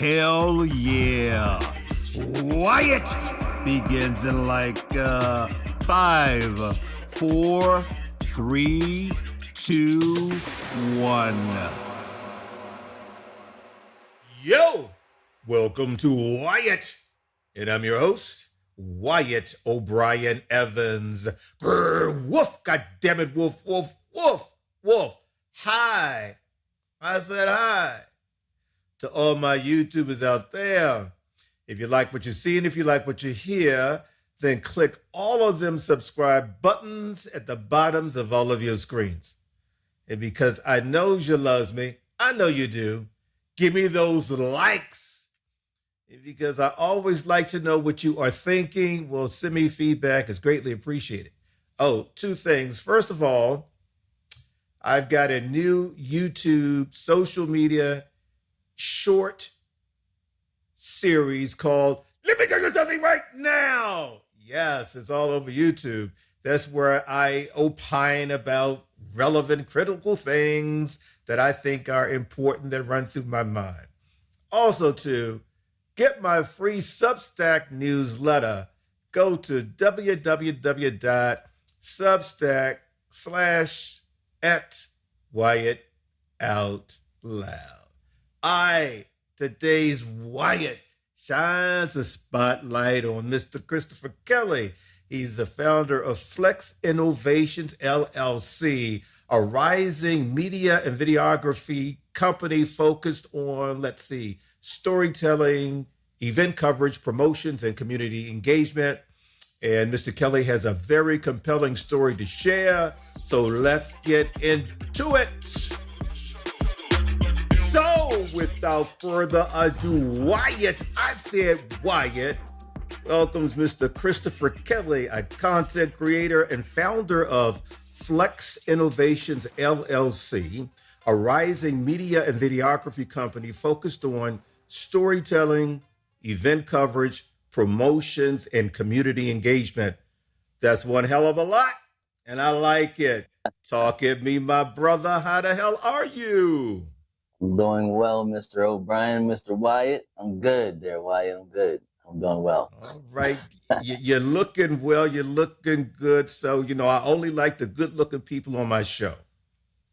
Hell yeah. Wyatt begins in like 5, 4, 3, 2, 1. Yo, welcome to Wyatt, and I'm your host, Wyatt O'Brien Evans. Grr, woof, goddammit, woof, woof, woof, woof. Hi. I said hi to all my YouTubers out there. If you like what you see and if you like what you hear, then click all of them subscribe buttons at the bottoms of all of your screens. And because I know you loves me, I know you do, give me those likes. Because I always like to know what you are thinking. Well, send me feedback. It's greatly appreciated. Oh, 2 things. First of all, I've got a new YouTube social media short series called Let Me Tell You Something Right Now. Yes, it's all over YouTube. That's where I opine about relevant, critical things that I think are important that run through my mind. Also, to get my free Substack newsletter, go to www.substack/@Wyatt Out Loud. Today's Wyatt shines a spotlight on Mr. Christopher Kelly. He's the founder of Flex Innovations LLC, a rising media and videography company focused on, storytelling, event coverage, promotions, and community engagement. And Mr. Kelly has a very compelling story to share. So let's get into it. So without further ado, Wyatt, welcomes Mr. Christopher Kelly, a content creator and founder of Flex Innovations LLC, a rising media and videography company focused on storytelling, event coverage, promotions, and community engagement. That's one hell of a lot, and I like it. Talk at me, my brother. How the hell are you? I'm doing well, Mr. O'Brien, Mr. Wyatt. I'm good there, Wyatt. I'm good. I'm doing well. All right. You're looking well. You're looking good. So, I only like the good-looking people on my show.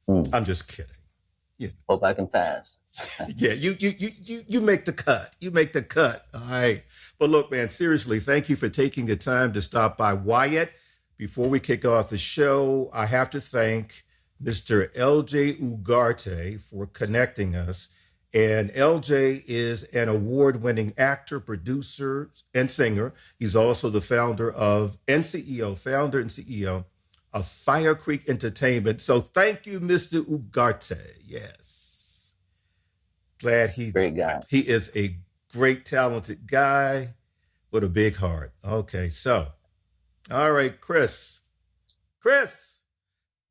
I'm just kidding. Yeah. Hope I can pass. Yeah, you make the cut. You make the cut. All right. But look, man, seriously, thank you for taking the time to stop by. Wyatt, before we kick off the show, I have to thank Mr. LJ Ugarte for connecting us. And LJ is an award-winning actor, producer, and singer. He's also the founder and CEO of Fire Creek Entertainment. So thank you, Mr. Ugarte. Yes. Great guy. He is a great, talented guy with a big heart. Okay, so, all right, Chris.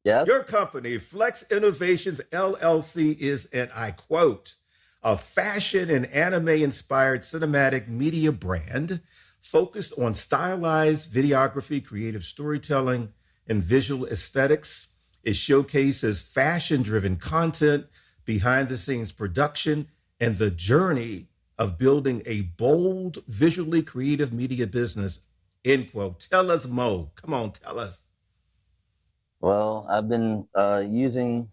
Yes? Your company, Flex Innovations LLC, is, and I quote, a fashion and anime-inspired cinematic media brand focused on stylized videography, creative storytelling, and visual aesthetics. It showcases fashion-driven content, behind-the-scenes production, and the journey of building a bold, visually creative media business, end quote. Tell us, Mo. Come on, tell us. Well, I've been using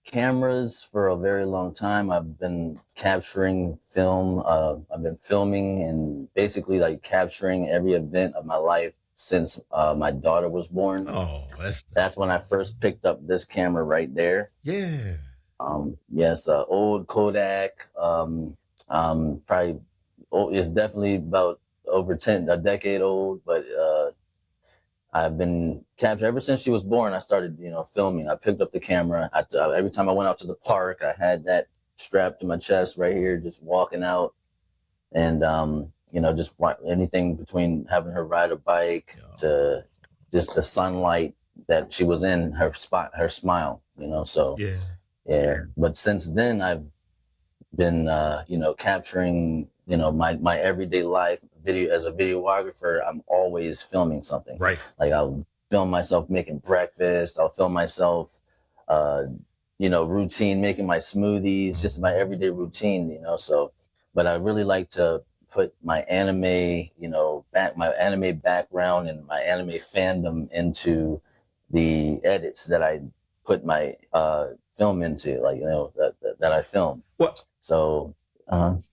cameras for a very long time. I've been capturing film. I've been filming and basically capturing every event of my life since my daughter was born. Oh, that's when I first picked up this camera right there. Yeah. Yes, old Kodak. Probably it's definitely about over a decade old, but I've been captured ever since she was born. I started, filming. I picked up the camera. Every time I went out to the park, I had that strapped to my chest right here, just walking out, and just anything between having her ride a bike to just the sunlight that she was in, her smile. So yeah. But since then, I've been capturing my everyday life video. As a videographer, I'm always filming something. Right. I'll film myself making breakfast. I'll film myself routine, making my smoothies, just my everyday routine, so but I really like to put my anime, my anime background and my anime fandom into the edits that I put my film into, like, that I film. Well, So,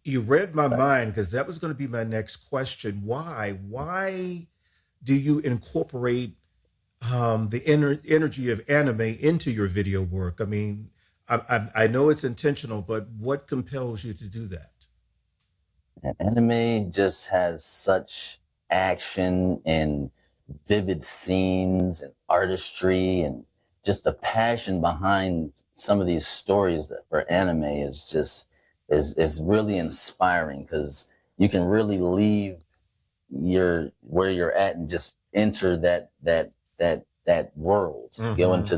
you read my mind because that was going to be my next question. Why? Why do you incorporate the energy of anime into your video work? I mean, I know it's intentional, but what compels you to do that? anime just has such action and vivid scenes and artistry, and just the passion behind some of these stories that for anime is just is really inspiring, because you can really leave where you're at and just enter that world, Mm-hmm. go into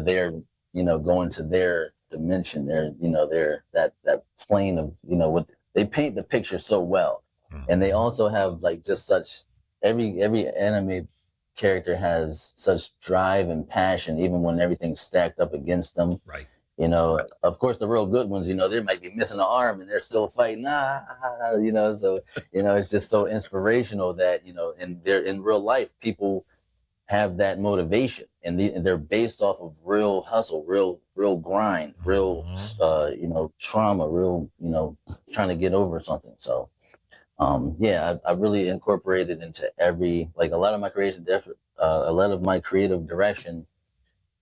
their dimension, their that plane of, what they paint the picture so well. And they Mm-hmm. also have like just such, every anime character has such drive and passion, even when everything's stacked up against them. Right. Of course, the real good ones, they might be missing an arm and they're still fighting. So, it's just so inspirational that, in real life, people have that motivation, and they're based off of real hustle, real grind, real, Mm-hmm. trauma, real, trying to get over something. So, yeah, I really incorporated into like a lot of my a lot of my creative direction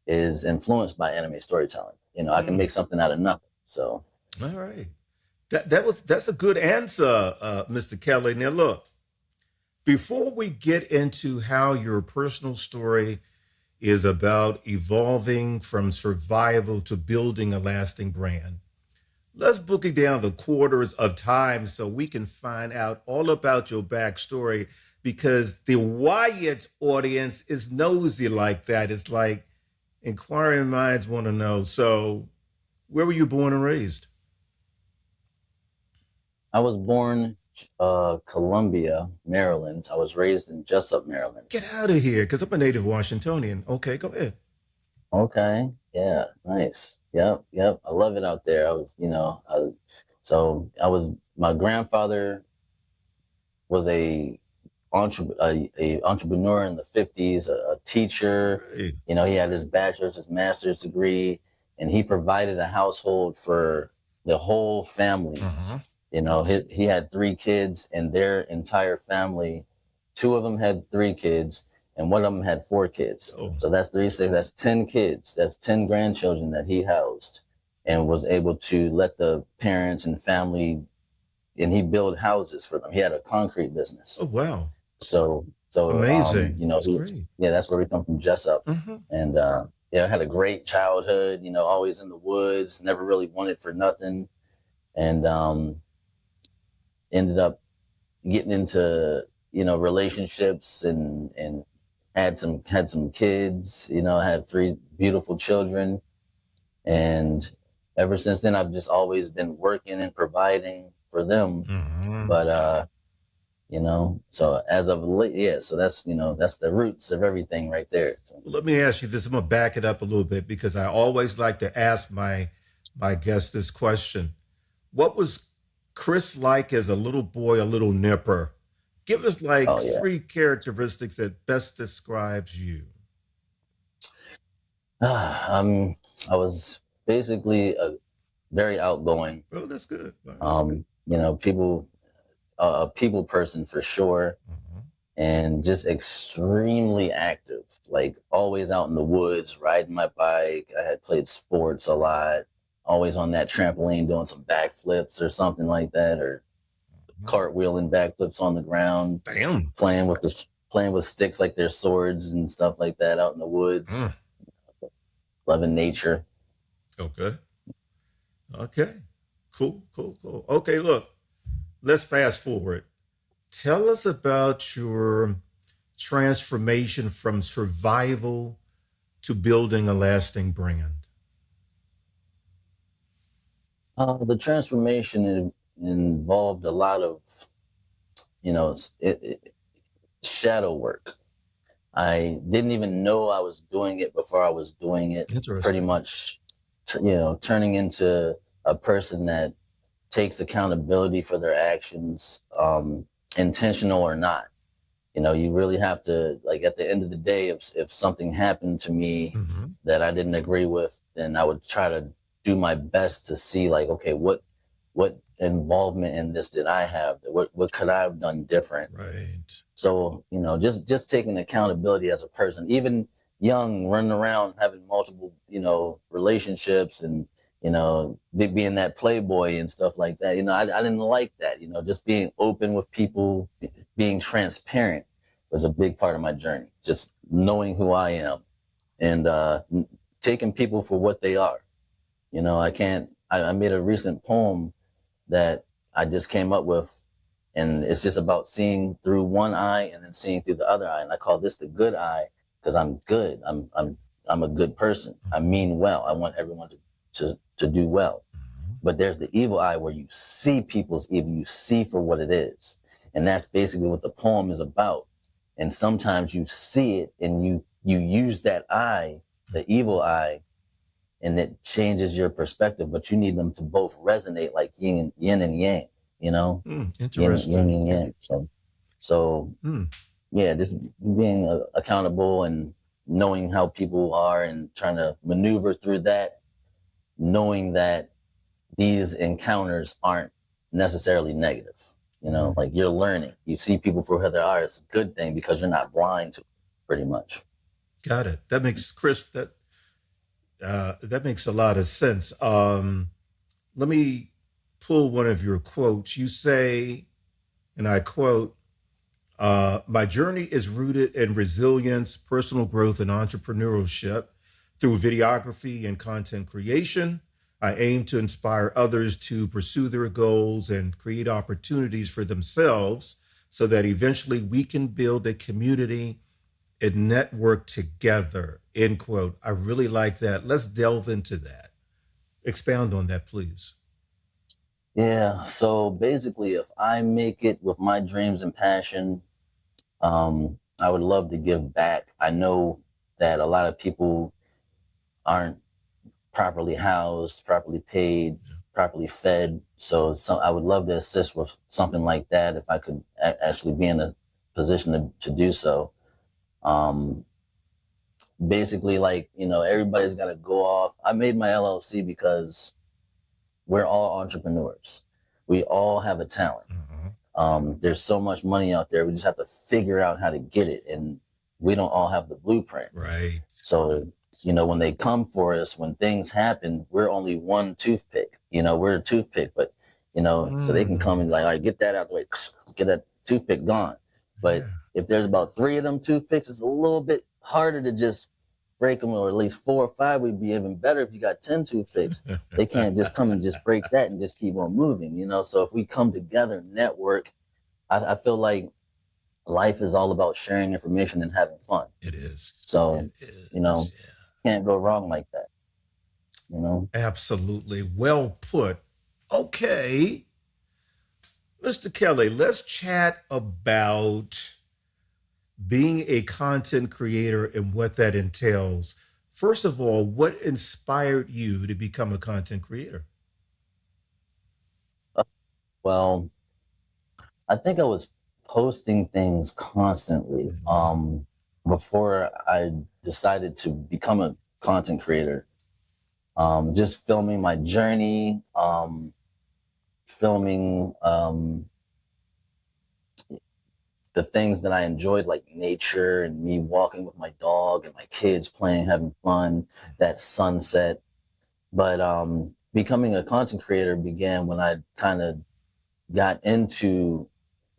is influenced by anime storytelling. I can Mm. make something out of nothing. So, All right. That's a good answer, Mr. Kelly. Now look, before we get into how your personal story is about evolving from survival to building a lasting brand, let's book it down the quarters of time so we can find out all about your backstory, because the Wyatt audience is nosy like that. It's like inquiring minds want to know. So, where were you born and raised? I was born Columbia, Maryland. I was raised in Jessup, Maryland. Get out of here, because I'm a native Washingtonian. Okay, go ahead. Okay. Yeah. Nice. Yep. Yep. I love it out there. My grandfather was a entrepreneur in the 50s, a teacher. Great. He had his bachelor's, his master's degree, and he provided a household for the whole family. Uh-huh. He had 3 kids, and their entire family, 2 of them had 3 kids, and one of them had 4 kids. Oh, So that's 3, 6, that's 10 kids. That's 10 grandchildren that he housed, and was able to let the parents and family, and he built houses for them. He had a concrete oh business. wow. So, Amazing. That's great. yeah, that's where we come from, Jessup. Mm-hmm. And, yeah, I had a great childhood, always in the woods, never really wanted for nothing. And, ended up getting into, relationships, and had some kids. I had 3 beautiful children. And ever since then, I've just always been working and providing for them. Mm-hmm. But, so as of late, yeah, so that's the roots of everything right there. So, Well, let me ask you this. I'm gonna back it up a little bit because I always like to ask my guests this question. What was Chris like as a little boy, a little nipper? Give us like oh yeah. 3 characteristics that best describes you. um, I was basically a very outgoing, Oh, that's good. All right. a people person for sure, Mm-hmm. and just extremely active, like always out in the woods, riding my bike. I had played sports a lot, always on that trampoline doing some backflips or something like that, or cartwheeling backflips on the ground, Damn. playing with sticks like they're swords and stuff like that out in the woods, Mm. loving nature. Okay. Okay. Cool. Cool. Cool. Okay. Look, let's fast forward. Tell us about your transformation from survival to building a lasting brand. The transformation involved a lot of, shadow work. I didn't even know I was doing it before I was doing it. Pretty Interesting. much, turning into a person that takes accountability for their actions, intentional or not. You really have to, like, at the end of the day, if something happened to me that I didn't agree with, then I would try to do my best to see, like, okay, what involvement in this did I have? What could I have done different? Right. So, just taking accountability as a person, even young, running around having multiple, relationships and, being that playboy and stuff like that. I didn't like that, just being open with people, being transparent was a big part of my journey. Just knowing who I am and, taking people for what they are. I made a recent poem that I just came up with, and it's just about seeing through one eye and then seeing through the other eye. And I call this the good eye because I'm good. I'm a good person. I mean well. I want everyone to do well. But there's the evil eye where you see people's evil, you see for what it is. And that's basically what the poem is about. And sometimes you see it and you use that eye, the evil eye, and it changes your perspective, but you need them to both resonate like yin and yang, Interesting. yin and yang. So yeah, just being accountable and knowing how people are and trying to maneuver through that, knowing that these encounters aren't necessarily negative. Like you're learning. You see people for who they are. It's a good thing because you're not blind to it, pretty much. Got it. That makes Chris. That makes a lot of sense. Let me pull one of your quotes. You say, and I quote, my journey is rooted in resilience, personal growth, and entrepreneurship. Through videography and content creation, I aim to inspire others to pursue their goals and create opportunities for themselves so that eventually we can build a community and network together, end quote. I really like that. Let's delve into that. Expound on that, please. Yeah. So basically, if I make it with my dreams and passion, I would love to give back. I know that a lot of people aren't properly housed, properly paid, properly fed. So I would love to assist with something like that if I could actually be in a position to do so. Basically, like, everybody's got to go off. I made my LLC because we're all entrepreneurs. We all have a talent. There's so much money out there. We just have to figure out how to get it. And we don't all have the blueprint. Right. So, when they come for us, when things happen, we're only one toothpick. We're a toothpick, but, so they can come and like, all right, get that out of the way, get that toothpick gone. But if there's about 3 of them toothpicks, it's a little bit harder to just break them, or at least 4 or 5 would be even better if you got 10 toothpicks. They can't just come and just break that and just keep on moving, So if we come together, network, I feel like life is all about sharing information and having fun. It is. So, can't go wrong like that. Absolutely. Well put. Okay. Mr. Kelly, let's chat about being a content creator and what that entails. First of all, what inspired you to become a content creator? Well, I think I was posting things constantly before I decided to become a content creator. Just filming my journey, filming the things that I enjoyed, like nature and me walking with my dog and my kids playing, having fun, that sunset. But becoming a content creator began when I kind of got into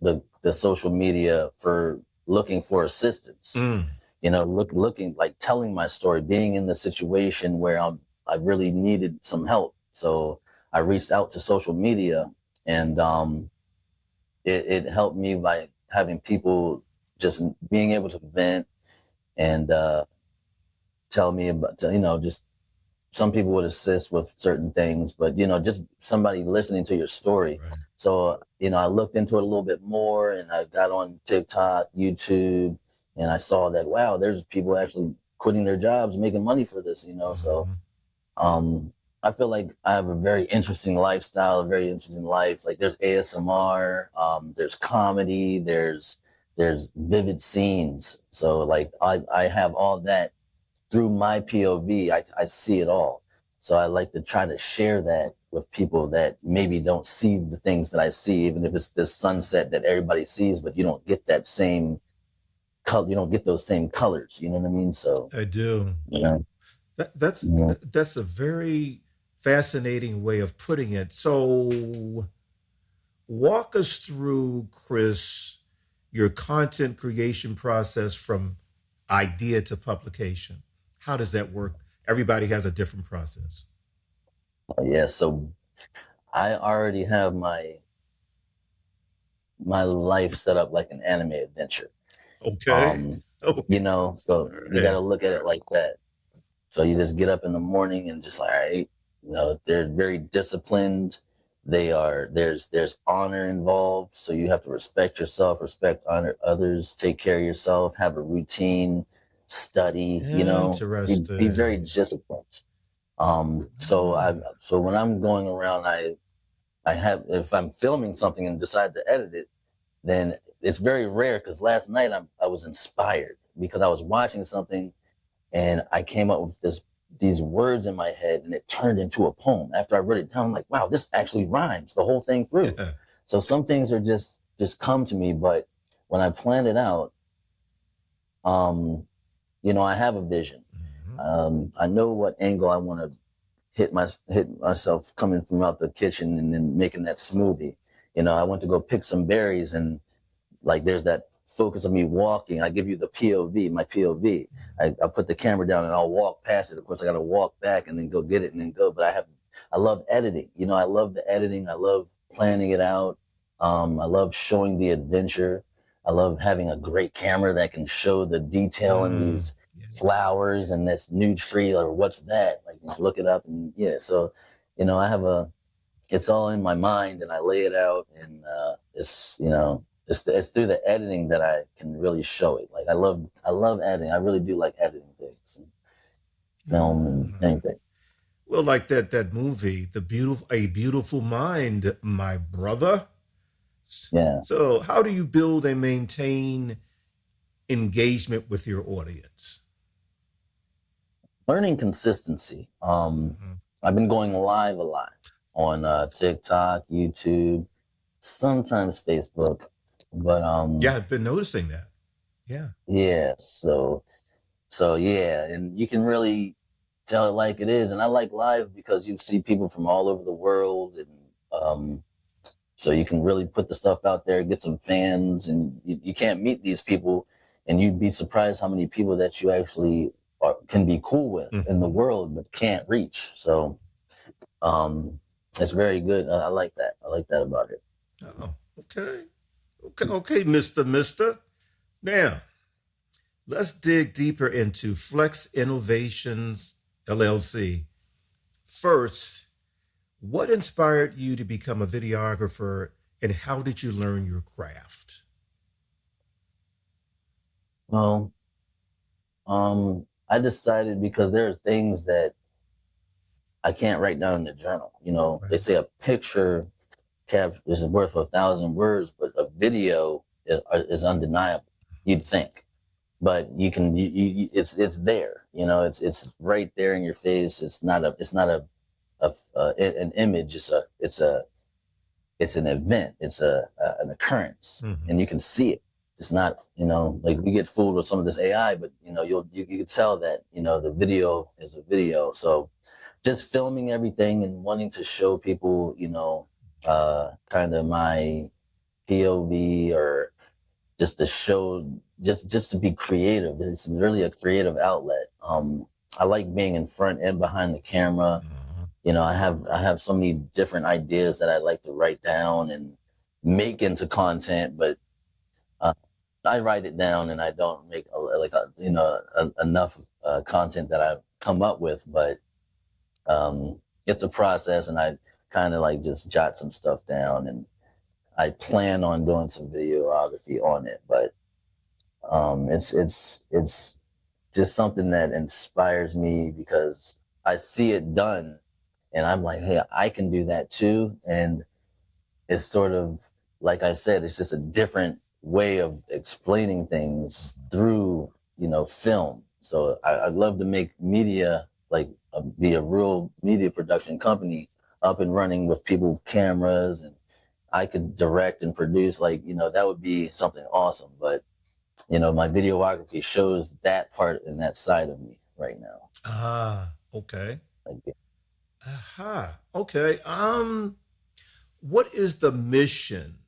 the social media for looking for assistance. Looking, like, telling my story, being in the situation where I really needed some help. So I reached out to social media, and it helped me by having people just being able to vent and tell me about, just some people would assist with certain things, but, just somebody listening to your story. Right. So, I looked into it a little bit more, and I got on TikTok, YouTube, and I saw that, wow, there's people actually quitting their jobs, making money for this, So I feel like I have a very interesting lifestyle, a very interesting life. Like there's ASMR, there's comedy, there's vivid scenes. So like I have all that through my POV. I see it all. So I like to try to share that with people that maybe don't see the things that I see, even if it's this sunset that everybody sees, but you don't get that same color, you don't get those same colors. You know what I mean? So, I do. you know, you know. That's a very fascinating way of putting it. So, walk us through, Chris, your content creation process from idea to publication. How does that work? Everybody has a different process. Yeah. So I already have my life set up like an anime adventure. Okay. Um, Okay. so All you got right. to look at it like that. So you just get up in the morning and just like, all right, they're very disciplined. There's honor involved. So you have to respect yourself, respect, honor others, take care of yourself, have a routine, study, be very Interesting. disciplined. So when I'm going around, I have, if I'm filming something and decide to edit it, then it's very rare because last night I was inspired because I was watching something and I came up with these words in my head and it turned into a poem. After I wrote it down, I'm like, wow, this actually rhymes the whole thing through. Yeah. So some things are just come to me, but when I plan it out, um, I have a vision. Mhm. I know what angle I want to hit myself coming from out the kitchen and then making that smoothie. I went to go pick some berries and like there's that focus of me walking. I give you the POV, my POV. I put the camera down and I'll walk past it. Of course, I got to walk back and then go get it and then go. But I love editing. I love the editing. I love planning it out. I love showing the adventure. I love having a great camera that can show the detail in these Yeah. flowers and this new tree or what's that? Like look it up and yeah. So, I have it's all in my mind and I lay it out and it's through the editing that I can really show it. Like I love editing. I really do like editing things, and film and Ah. anything. Well, like that movie, the beautiful A Beautiful Mind, my brother. Yeah, So, how do you build and maintain engagement with your audience? learning consistency. Mhm. I've been going live a lot on TikTok, YouTube, sometimes Facebook, but Yeah, I've been noticing that. Yeah. yeah. So yeah, and you can really tell it like it is. And I like live because you see people from all over the world, and so you can really put the stuff out there, get some fans, and you can't meet these people, and you'd be surprised how many people that you actually can be cool with in the Hmm. world but can't reach. So um, it's very good. I like that. I like that about it. Oh, okay. Okay, Mister. Now, let's dig deeper into Flex Innovations LLC. First, what inspired you to become a videographer and how did you learn your craft? Well, I decided because there are things that I can't write down in the journal. They Right. say a picture is worth 1,000 words, but a video is undeniable. You'd think, but you can, it's there. It's right there in your face. It's not an image. It's an event. It's an occurrence, and Hmm. you can see it. It's not, like we get fooled with some of this AI, but you can tell that the video is a video. So just filming everything and wanting to show people, kind of my POV or just to show, just to be creative. It's really a creative outlet. I like being in front and behind the camera. Uh, I have so many different ideas that I like to write down and make into content, but uh, I write it down and I don't make enough content that I've come up with, but it's a process and I kind of like just jot some stuff down and I plan on doing some videography on it, but it's just something that inspires me because I see it done And I'm like, hey, I can do that too. And it's sort of, like I said, it's just a different way of explaining things through, film. So I'd love to make media, like be a real media production company up and running with people, cameras, and I could direct and produce, that would be something awesome. But, my videography shows that part and that side of me right now. Ah, okay. Like, Aha. Okay. What is the mission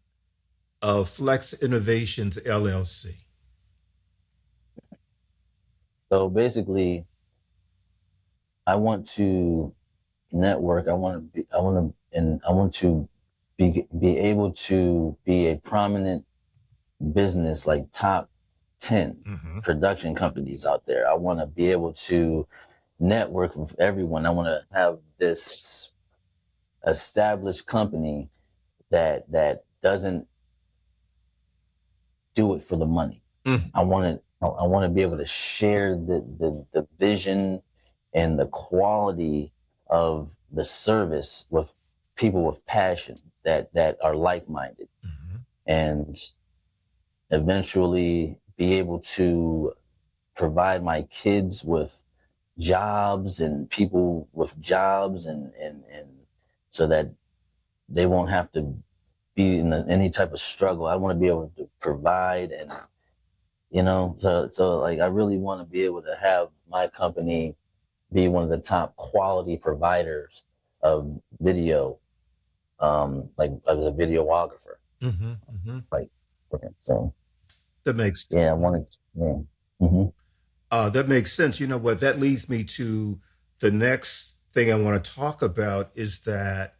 of Flex Innovations LLC? so basically, I want to network. I want to be able to be a prominent business, like top 10 Mm-hmm. production companies out there. I want to be able to network with everyone. I want to have this established company that doesn't do it for the money. Mm-hmm. I want to be able to share the vision and the quality of the service with people with passion that are like-minded, Mm-hmm. and eventually be able to provide my kids with jobs and people with jobs, and so that they won't have to be in any type of struggle. I want to be able to provide, and so like I really want to be able to have my company be one of the top quality providers of video, like as a videographer. Mm-hmm. Mm-hmm. Like, okay, so That makes yeah, I want to. Yeah. Mm-hmm. that makes sense. You know what? That leads me to the next thing I want to talk about is that,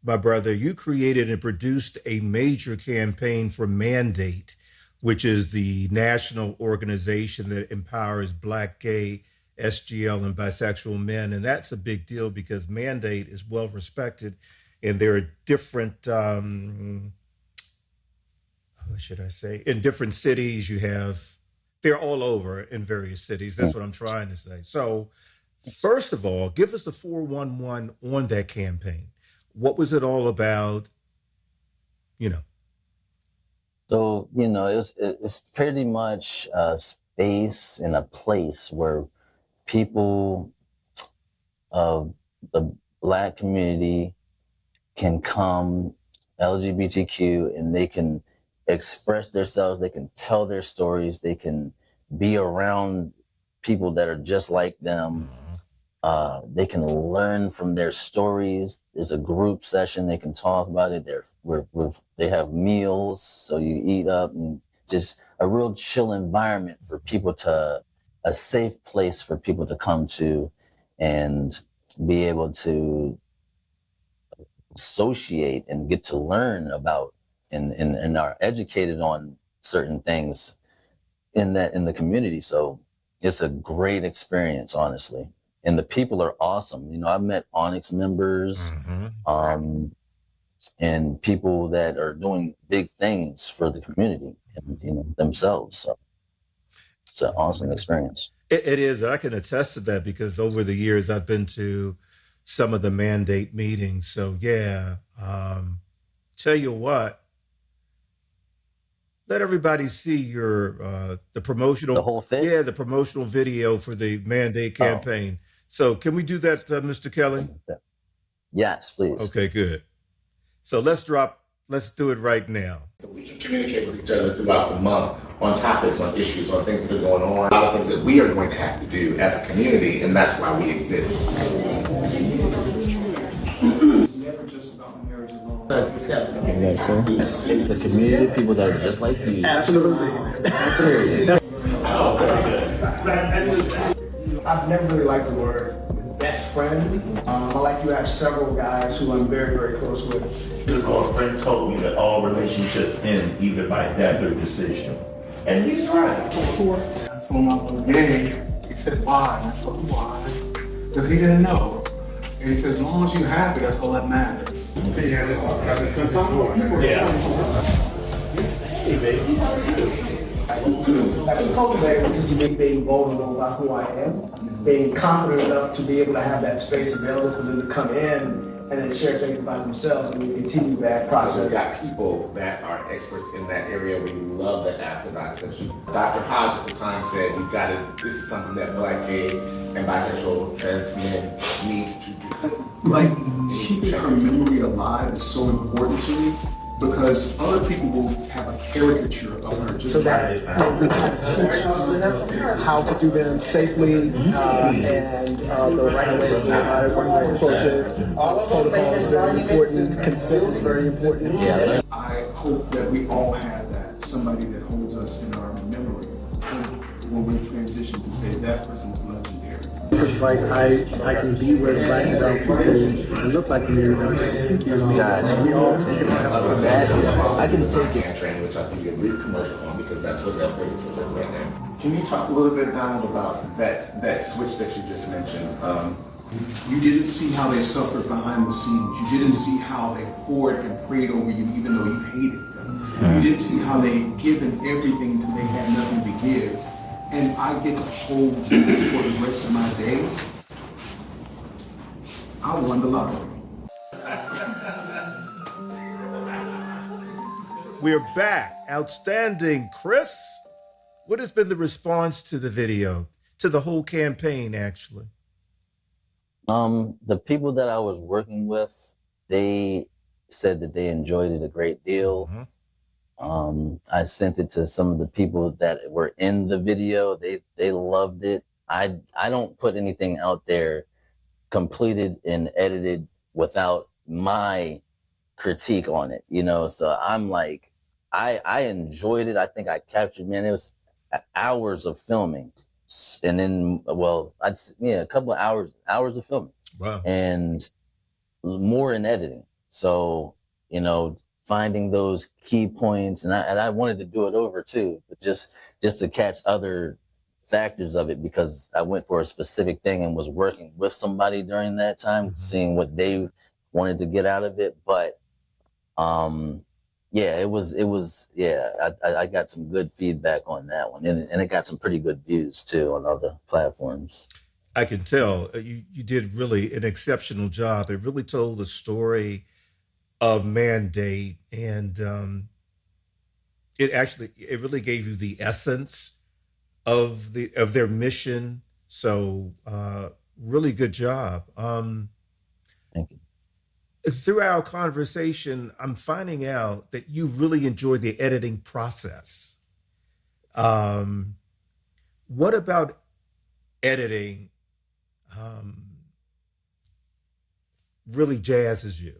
my brother, you created and produced a major campaign for Mandate, which is the national organization that empowers Black, gay, SGL, and bisexual men. And that's a big deal because Mandate is well respected. And there are different, what should I say, in different cities. They're all over in various cities. That's what I'm trying to say. So, first of all, give us the 411 on that campaign. What was it all about? You know. So it's pretty much a space and a place where people of the Black community can come, LGBTQ, and they can express themselves, they can tell their stories, they can be around people that are just like them. They can learn from their stories. There's a group session, they can talk about it. They have meals, so you eat up, and just a real chill environment for people a safe place for people to come to and be able to associate and get to learn about, and are educated on certain things in the community. So it's a great experience, honestly. And the people are awesome. I've met Onyx members, and people that are doing big things for the community and, themselves. So it's an awesome experience. It is. I can attest to that because over the years I've been to some of the Mandate meetings. So yeah, tell you what, let everybody see your the promotional, The whole fit? yeah, the promotional video for the Mandate campaign. So can we do that, Mr. Kelly? Yes, please. Okay, good. So let's do it right now. So we can communicate with each other throughout the month on topics, on issues, on things that are going on. A lot of things that we are going to have to do as a community, and that's why we exist. It's never just about marriage alone. Yes, sir. It's a community of people that are just like you. Absolutely. I've never really liked the word best friend. I like you have several guys who I'm very, very close with. A friend told me that all relationships end either by death or decision. And he's right. I told him I was gay. He said, why? And I told him why. Because he didn't know. And he said, as long as you're happy, that's all that matters. Yeah. Hey, baby, how are you? I think cultivating is me being vulnerable about who I am, being confident enough to be able to have that space available for them to come in and then share things about themselves, and we continue that process. We've got people that are experts in that area. We love that acid dissection. Dr. Hodge at the time said, we've got to, this is something that Black, gay, and bisexual trans men need to do. Like, keeping her memory alive is so important to me, because other people will have a caricature of her just so that we can teach them how to do them safely and the right way to go about it, one way to approach it. Protocol is very important, consent is very important. Yeah. I hope that we all have that, somebody that holds us in our memory when we transition to say that person was legendary. It's like I can be with Black and brown people and look like me, that's just as kinky as me. We all I can take it. And training, which I'll give you a brief commercial on because that's what that brings us right now. Can you talk a little bit, Donald, about that switch that you just mentioned? You didn't see how they suffered behind the scenes. You didn't see how they poured and prayed over you even though you hated them. You didn't see how they given everything until they had nothing to give. And I get to hold you for the rest of my days. I won the lottery. We're back. Outstanding. Chris, what has been the response to the video, to the whole campaign, actually? The people that I was working with, they said that they enjoyed it a great deal. Mm-hmm. I sent it to some of the people that were in the video. They loved it. I don't put anything out there completed and edited without my critique on it, you know? So I'm like, I enjoyed it. I think I captured, man, it was hours of filming. And then, well, a couple of hours of filming. Wow. And more in editing. So, you know, finding those key points, and I wanted to do it over too, but just to catch other factors of it, because I went for a specific thing and was working with somebody during that time, seeing what they wanted to get out of it. But yeah, it was I got some good feedback on that one, and it got some pretty good views too on other platforms. I can tell you did really an exceptional job. It really told the story of Mandate, and it really gave you the essence of their mission. So really good job. Thank you. Through our conversation, I'm finding out that you really enjoy the editing process. What about editing really jazzes you?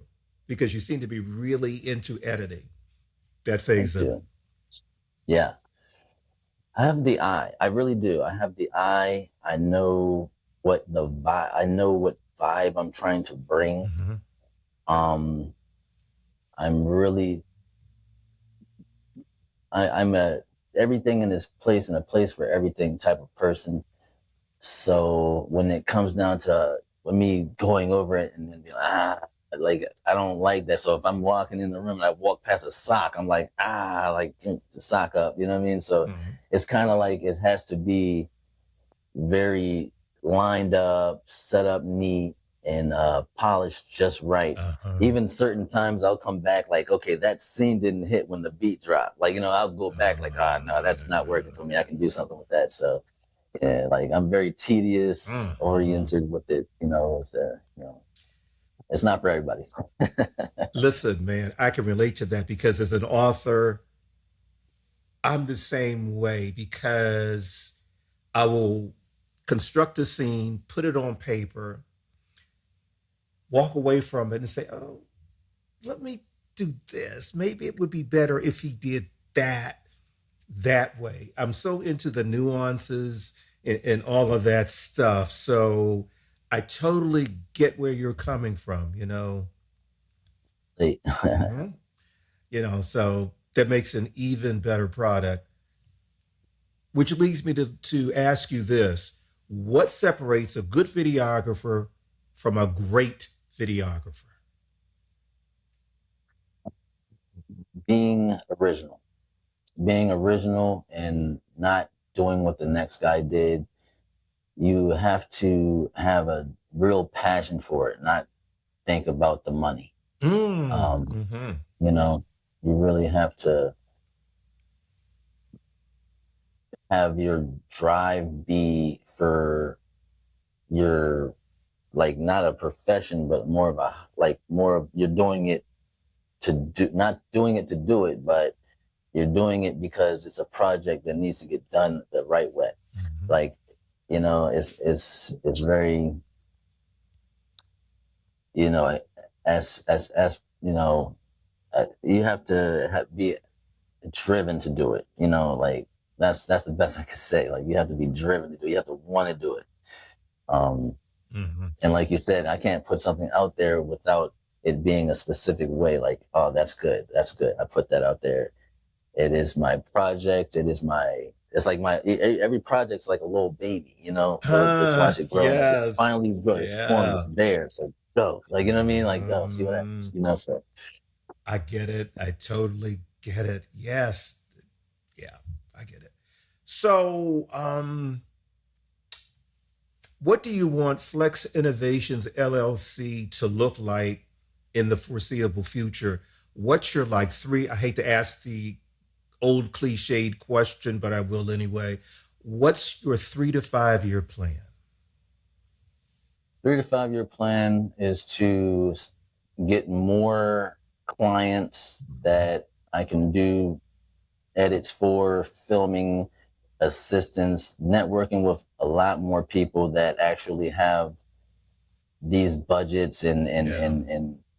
Because you seem to be really into editing, that phase of it. Yeah. I have the eye. I really do. I have the eye. I know what vibe I'm trying to bring. Mm-hmm. I'm really, I'm a everything in this place and a place for everything type of person. So when it comes down to me going over it and then be like, I don't like that. So if I'm walking in the room and I walk past a sock, I'm like, get the sock up. You know what I mean? So it's kind of like it has to be very lined up, set up neat, and polished just right. Even certain times I'll come back like, okay, that scene didn't hit when the beat dropped. Like, you know, I'll go back like, no, that's not working for me. I can do something with that. So yeah, like I'm very tedious oriented with it, you know, it's not for everybody. Listen, man, I can relate to that because as an author, I'm the same way, because I will construct a scene, put it on paper, walk away from it and say, oh, let me do this. Maybe it would be better if he did that way. I'm so into the nuances and all of that stuff. So I totally get where you're coming from, you know. You know, so that makes an even better product. Which leads me to ask you this. What separates a good videographer from a great videographer? Being original. being original and not doing what the next guy did. You have to have a real passion for it, not think about the money. You know, you really have to have your drive be for your, like, not a profession, but more of a, like, more of, you're doing it to do, not doing it to do it, but you're doing it because it's a project that needs to get done the right way. Like, you know, it's very, you know, as you know, you have to be driven to do it. You know, like that's the best I could say. Like, you have to be driven to do it. You have to want to do it. And like you said, I can't put something out there without it being a specific way. Like, oh, that's good. That's good. I put that out there. It is my project. It is my, it's like my, every project's like a little baby, you know? So just watch it grow. Like, it's finally grown. It's formed. It's there. So go. Like, you know what I mean? Like, go. See what happens. You know, so. I get it. I totally get it. Yes. Yeah, I get it. So, what do you want Flex Innovations LLC to look like in the foreseeable future? What's your, like, three, I hate to ask the old cliched question, but I will anyway. What's your 3 to 5 year plan? 3 to 5 year plan is to get more clients that I can do edits for, filming, assistance, networking with a lot more people that actually have these budgets and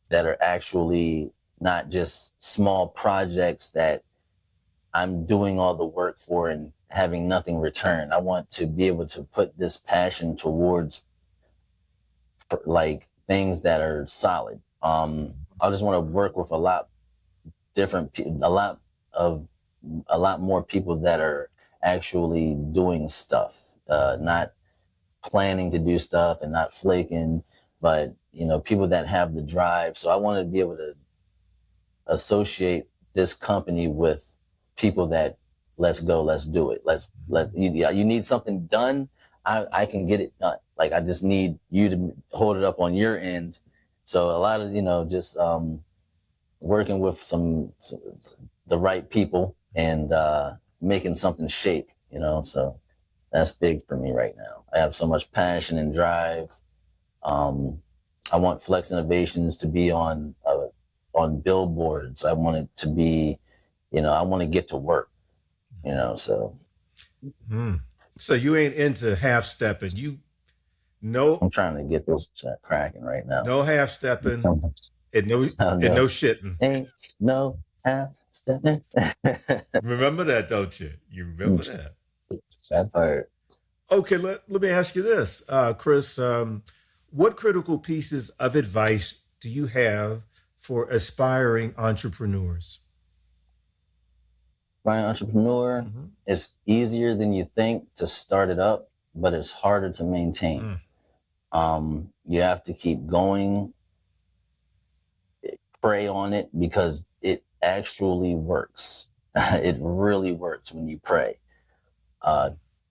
that are actually not just small projects that I'm doing all the work for and having nothing returned. I want to be able to put this passion towards, like, things that are solid. I just want to work with a lot more people that are actually doing stuff, not planning to do stuff and not flaking, but, you know, people that have the drive. So I want to be able to associate this company with people that, let's go, let's do it. You need something done. I can get it done. Like, I just need you to hold it up on your end. So a lot of, you know, just, working with some the right people and, making something shake, you know, so that's big for me right now. I have so much passion and drive. I want Flex Innovations to be on billboards. I want it to be, you know, I want to get to work, you know, so. So you ain't into half stepping. I'm trying to get this cracking right now. No half stepping and no shitting. Ain't no half stepping. Remember that, don't you? You remember that? That part. Okay, let me ask you this, Chris. What critical pieces of advice do you have for aspiring entrepreneurs? Aspiring entrepreneur, it's easier than you think to start it up, but it's harder to maintain. You have to keep going, pray on it, because it actually works. It really works when you pray.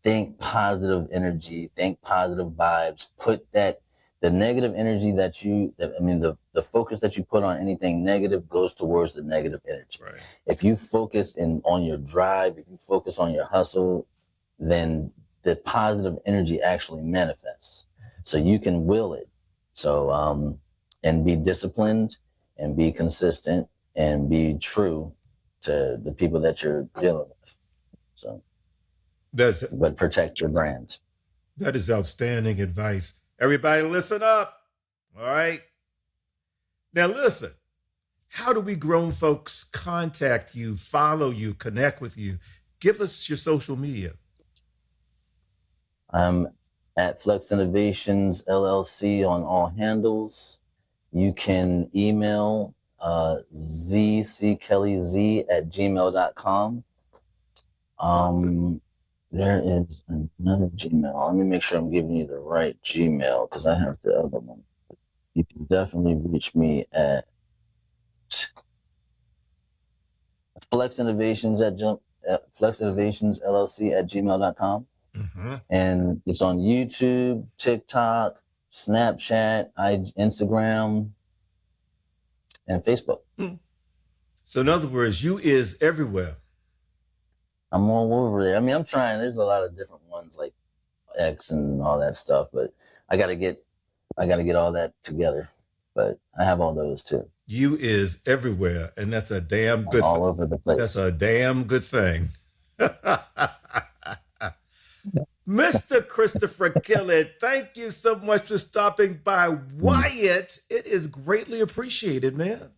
Think positive energy, think positive vibes, put the negative energy the focus that you put on anything negative goes towards the negative energy. Right. If you focus on your drive, if you focus on your hustle, then the positive energy actually manifests. So you can will it. So, and be disciplined and be consistent and be true to the people that you're dealing with. So, but protect your brand. That is outstanding advice. Everybody listen up. All right. Now listen, how do we grown folks contact you, follow you, connect with you? Give us your social media. I'm at Flex Innovations LLC on all handles. You can email zckellyz@gmail.com. There is another Gmail. Let me make sure I'm giving you the right Gmail, because I have the other one. You can definitely reach me at Flex Innovations at Flex Innovations LLC at gmail.com. Mm-hmm. And it's on YouTube, TikTok, Snapchat, Instagram, and Facebook. So in other words, you is everywhere. I'm all over there. I mean, I'm trying. There's a lot of different ones like X and all that stuff, but I gotta get all that together. But I have all those too. You is everywhere, and that's a damn good all over the place. That's a damn good thing. Mr. Christopher Kelly, thank you so much for stopping by Wyatt. It is greatly appreciated, man.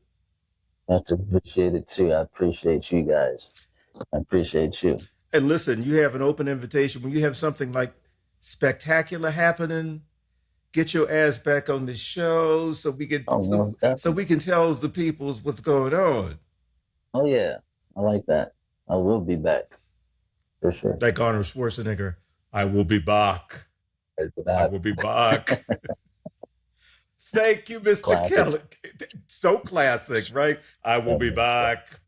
I appreciate it too. I appreciate you guys. I appreciate you. And listen, you have an open invitation. When you have something like spectacular happening, get your ass back on the show so we can so we can tell the people what's going on. Oh yeah, I like that. I will be back for sure. Like Arnold Schwarzenegger, I will be back. I will be back. Thank you, Mr. Classics. Kelly. So classic, right? I will be back.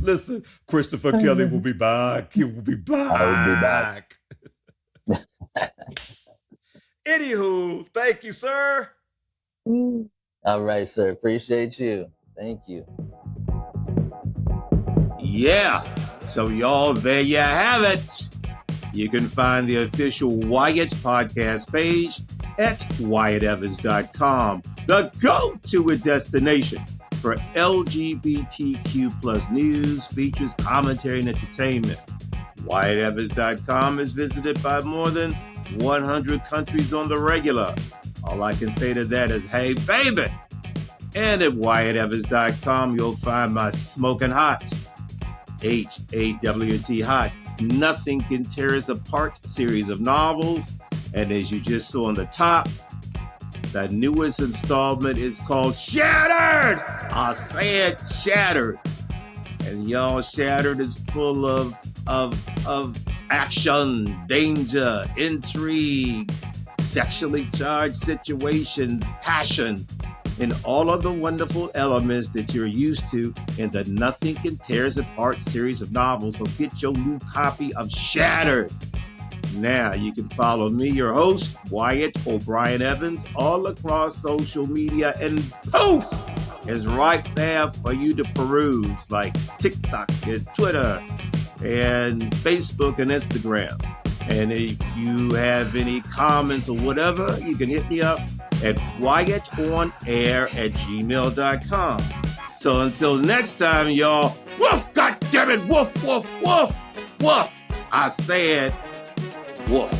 Listen, Christopher Kelly will be back. He will be back. I will be back. Anywho, thank you, sir. All right, sir. Appreciate you. Thank you. Yeah. So y'all, there you have it. You can find the official Wyatt podcast page at WyattEvans.com, the go-to destination for LGBTQ plus news, features, commentary, and entertainment. WyattEvans.com is visited by more than 100 countries on the regular. All I can say to that is, hey, baby. And at WyattEvans.com, you'll find my smoking hot, HAWT hot, Nothing Can Tear Us Apart series of novels. And as you just saw on the top, the newest installment is called Shattered. I said Shattered. And y'all, Shattered is full of action, danger, intrigue, sexually charged situations, passion, and all of the wonderful elements that you're used to in the Nothing Can Tear Us Apart series of novels. So get your new copy of Shattered. Now, you can follow me, your host, Wyatt O'Brien Evans, all across social media, and poof, is right there for you to peruse, like TikTok and Twitter and Facebook and Instagram. And if you have any comments or whatever, you can hit me up at wyattonair@gmail.com. So until next time, y'all, woof, goddammit, woof, woof, woof, woof. I said woof.